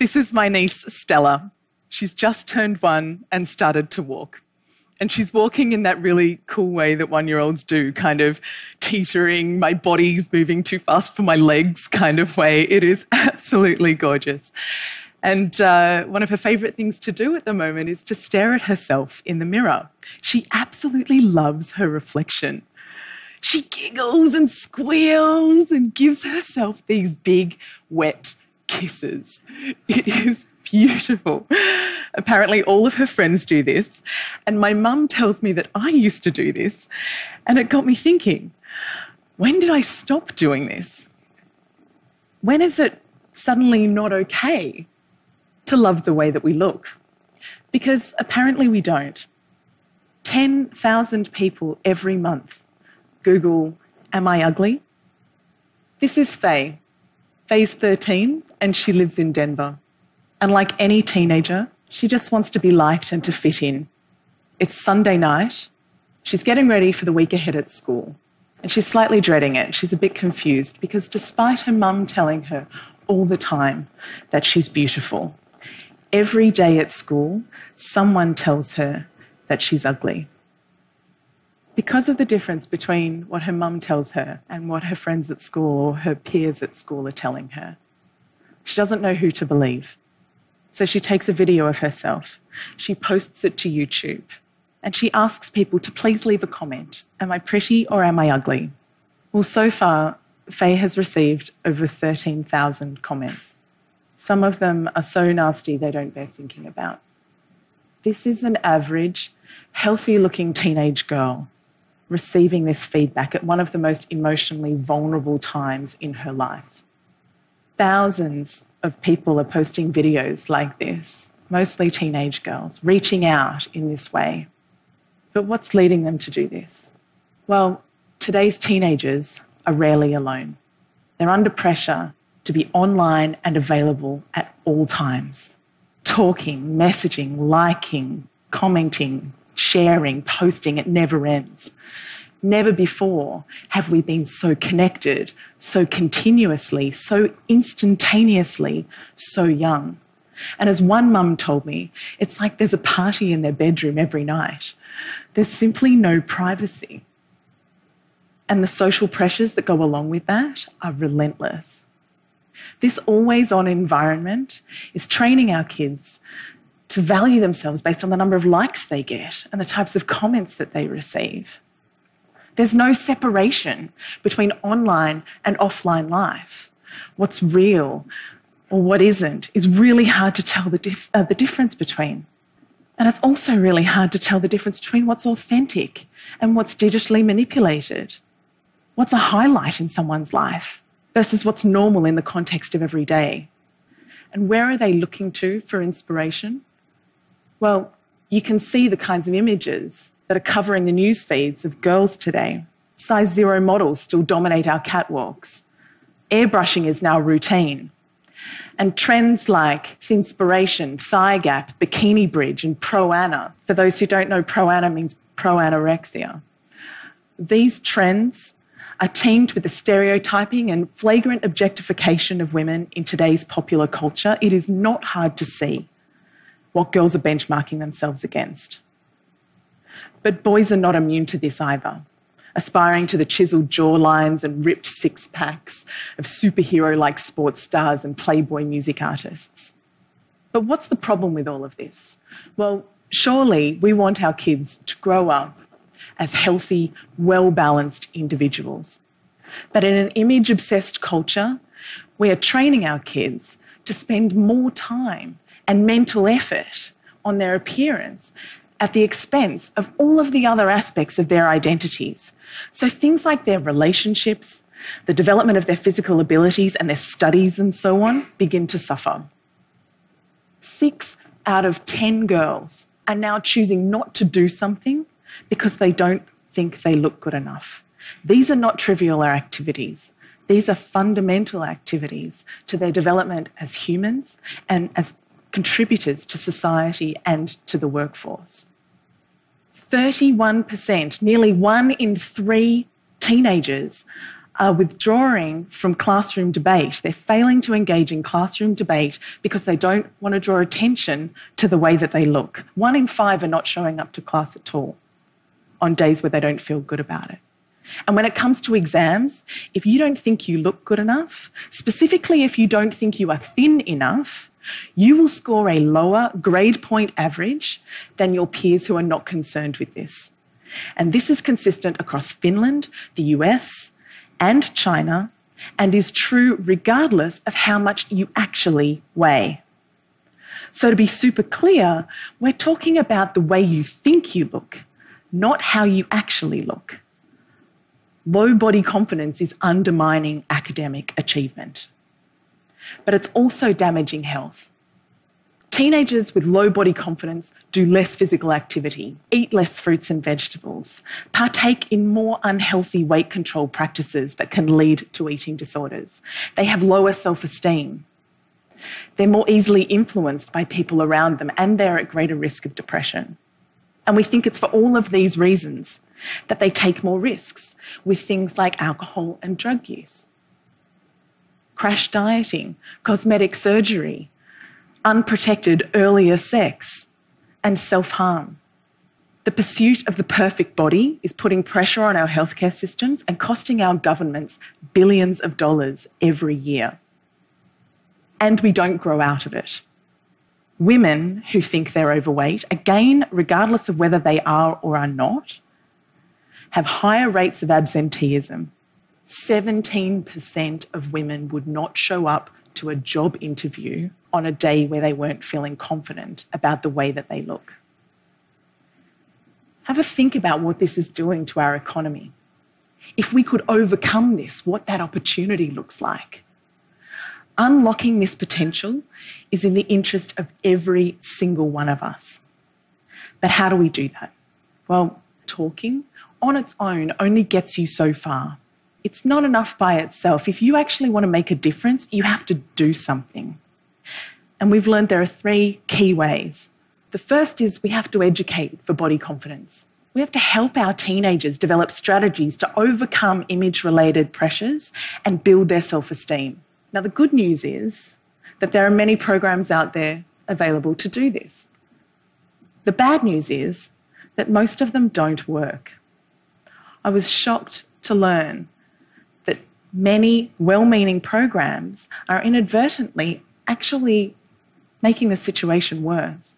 This is my niece, Stella. She's just turned 1 and started to walk. And she's walking in that really cool way that 1-year-olds do, kind of teetering, my body's moving too fast for my legs kind of way. It is absolutely gorgeous. And one of her favourite things to do at the moment is to stare at herself in the mirror. She absolutely loves her reflection. She giggles and squeals and gives herself these big, wet kisses. It is beautiful. Apparently all of her friends do this, and my mum tells me that I used to do this, and it got me thinking, when did I stop doing this? When is it suddenly not okay to love the way that we look? Because apparently we don't. 10,000 people every month Google, "Am I ugly?" This is Faye. Faye's 13 and she lives in Denver. And like any teenager, she just wants to be liked and to fit in. It's Sunday night. She's getting ready for the week ahead at school. And she's slightly dreading it. She's a bit confused because despite her mum telling her all the time that she's beautiful, every day at school, someone tells her that she's ugly. Because of the difference between what her mum tells her and what her friends at school or her peers at school are telling her, she doesn't know who to believe. So she takes a video of herself, she posts it to YouTube, and she asks people to please leave a comment. Am I pretty or am I ugly? Well, so far, Faye has received over 13,000 comments. Some of them are so nasty they don't bear thinking about. This is an average, healthy-looking teenage girl receiving this feedback at one of the most emotionally vulnerable times in her life. Thousands of people are posting videos like this, mostly teenage girls, reaching out in this way. But what's leading them to do this? Well, today's teenagers are rarely alone. They're under pressure to be online and available at all times. Talking, messaging, liking, commenting, sharing, posting, it never ends. Never before have we been so connected, so continuously, so instantaneously, so young. And as one mum told me, it's like there's a party in their bedroom every night. There's simply no privacy. And the social pressures that go along with that are relentless. This always-on environment is training our kids to value themselves based on the number of likes they get and the types of comments that they receive. There's no separation between online and offline life. What's real or what isn't is really hard to tell the difference between. And it's also really hard to tell the difference between what's authentic and what's digitally manipulated. What's a highlight in someone's life versus what's normal in the context of every day. And where are they looking to for inspiration? Well, you can see the kinds of images that are covering the news feeds of girls today. Size 0 models still dominate our catwalks. Airbrushing is now routine. And trends like Thinspiration, Thigh Gap, Bikini Bridge and Pro-Ana. For those who don't know, Pro-Ana means pro-anorexia. These trends are teamed with the stereotyping and flagrant objectification of women in today's popular culture. It is not hard to see what girls are benchmarking themselves against. But boys are not immune to this either, aspiring to the chiseled jawlines and ripped six-packs of superhero-like sports stars and Playboy music artists. But what's the problem with all of this? Well, surely we want our kids to grow up as healthy, well-balanced individuals. But in an image-obsessed culture, we are training our kids to spend more time and mental effort on their appearance at the expense of all of the other aspects of their identities. So things like their relationships, the development of their physical abilities and their studies and so on begin to suffer. 6 out of 10 girls are now choosing not to do something because they don't think they look good enough. These are not trivial activities. These are fundamental activities to their development as humans and as contributors to society and to the workforce. 31%, nearly 1 in 3 teenagers are withdrawing from classroom debate. They're failing to engage in classroom debate because they don't want to draw attention to the way that they look. 1 in 5 are not showing up to class at all on days where they don't feel good about it. And when it comes to exams, if you don't think you look good enough, specifically if you don't think you are thin enough, you will score a lower grade point average than your peers who are not concerned with this. And this is consistent across Finland, the US, and China, and is true regardless of how much you actually weigh. So to be super clear, we're talking about the way you think you look, not how you actually look. Low body confidence is undermining academic achievement. But it's also damaging health. Teenagers with low body confidence do less physical activity, eat less fruits and vegetables, partake in more unhealthy weight control practices that can lead to eating disorders. They have lower self-esteem. They're more easily influenced by people around them, and they're at greater risk of depression. And we think it's for all of these reasons that they take more risks with things like alcohol and drug use, crash dieting, cosmetic surgery, unprotected earlier sex, and self-harm. The pursuit of the perfect body is putting pressure on our healthcare systems and costing our governments billions of dollars every year. And we don't grow out of it. Women who think they're overweight, again, regardless of whether they are or are not, have higher rates of absenteeism. 17% of women would not show up to a job interview on a day where they weren't feeling confident about the way that they look. Have a think about what this is doing to our economy. If we could overcome this, what that opportunity looks like. Unlocking this potential is in the interest of every single one of us. But how do we do that? Well, talking on its own only gets you so far. It's not enough by itself. If you actually want to make a difference, you have to do something. And we've learned there are 3 key ways. The first is we have to educate for body confidence. We have to help our teenagers develop strategies to overcome image-related pressures and build their self-esteem. Now, the good news is that there are many programs out there available to do this. The bad news is that most of them don't work. I was shocked to learn that many well-meaning programs are inadvertently actually making the situation worse.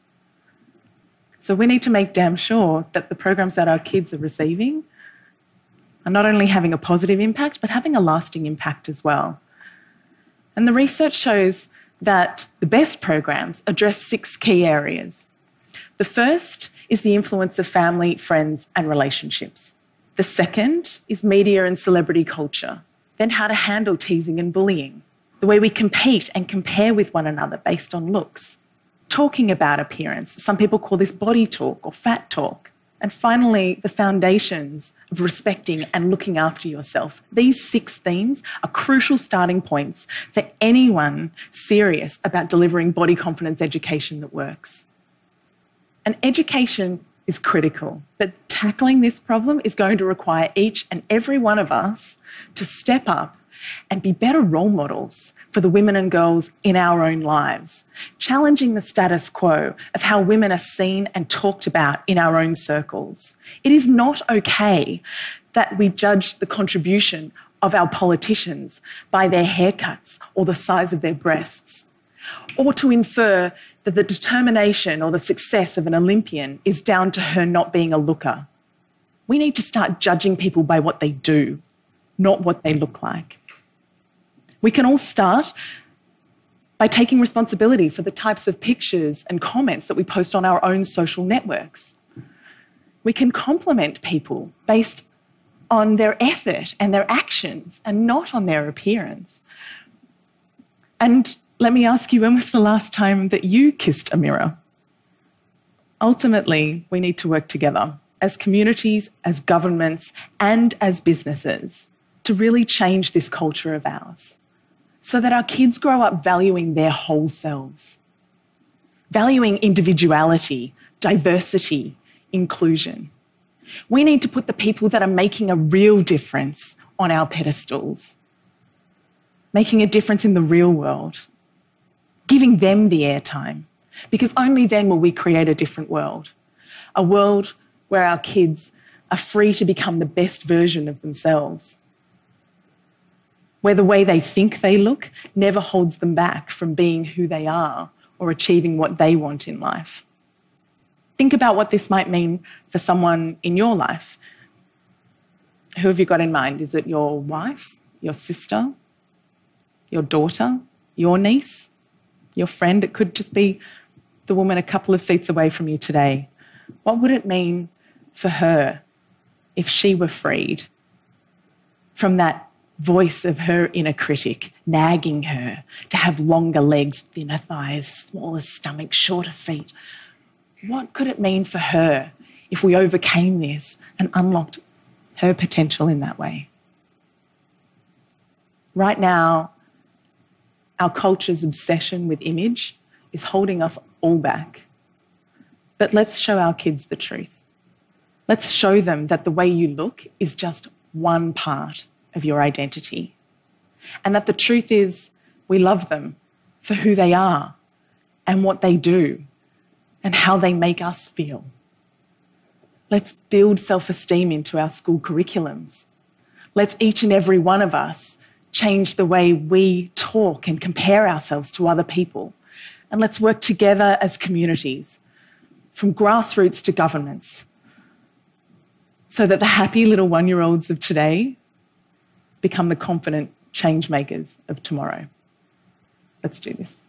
So we need to make damn sure that the programs that our kids are receiving are not only having a positive impact, but having a lasting impact as well. And the research shows that the best programs address 6 key areas. The first is the influence of family, friends, and relationships. The second is media and celebrity culture. Then how to handle teasing and bullying. The way we compete and compare with one another based on looks. Talking about appearance. Some people call this body talk or fat talk. And finally, the foundations of respecting and looking after yourself. These 6 themes are crucial starting points for anyone serious about delivering body confidence education that works. And education is critical, but tackling this problem is going to require each and every one of us to step up and be better role models for the women and girls in our own lives, challenging the status quo of how women are seen and talked about in our own circles. It is not okay that we judge the contribution of our politicians by their haircuts or the size of their breasts, or to infer that the determination or the success of an Olympian is down to her not being a looker. We need to start judging people by what they do, not what they look like. We can all start by taking responsibility for the types of pictures and comments that we post on our own social networks. We can compliment people based on their effort and their actions and not on their appearance. And let me ask you, when was the last time that you kissed a mirror? Ultimately, we need to work together as communities, as governments, and as businesses to really change this culture of ours so that our kids grow up valuing their whole selves, valuing individuality, diversity, inclusion. We need to put the people that are making a real difference on our pedestals, making a difference in the real world, giving them the airtime, because only then will we create a different world, a world where our kids are free to become the best version of themselves, where the way they think they look never holds them back from being who they are or achieving what they want in life. Think about what this might mean for someone in your life. Who have you got in mind? Is it your wife, your sister, your daughter, your niece, your friend? It could just be the woman a couple of seats away from you today. What would it mean for her if she were freed from that voice of her inner critic nagging her to have longer legs, thinner thighs, smaller stomach, shorter feet? What could it mean for her if we overcame this and unlocked her potential in that way? Right now, our culture's obsession with image is holding us all back. But let's show our kids the truth. Let's show them that the way you look is just one part of your identity. And that the truth is we love them for who they are and what they do and how they make us feel. Let's build self-esteem into our school curriculums. Let's each and every one of us change the way we talk and compare ourselves to other people. And let's work together as communities, from grassroots to governments, so that the happy little one-year-olds of today become the confident change makers of tomorrow. Let's do this.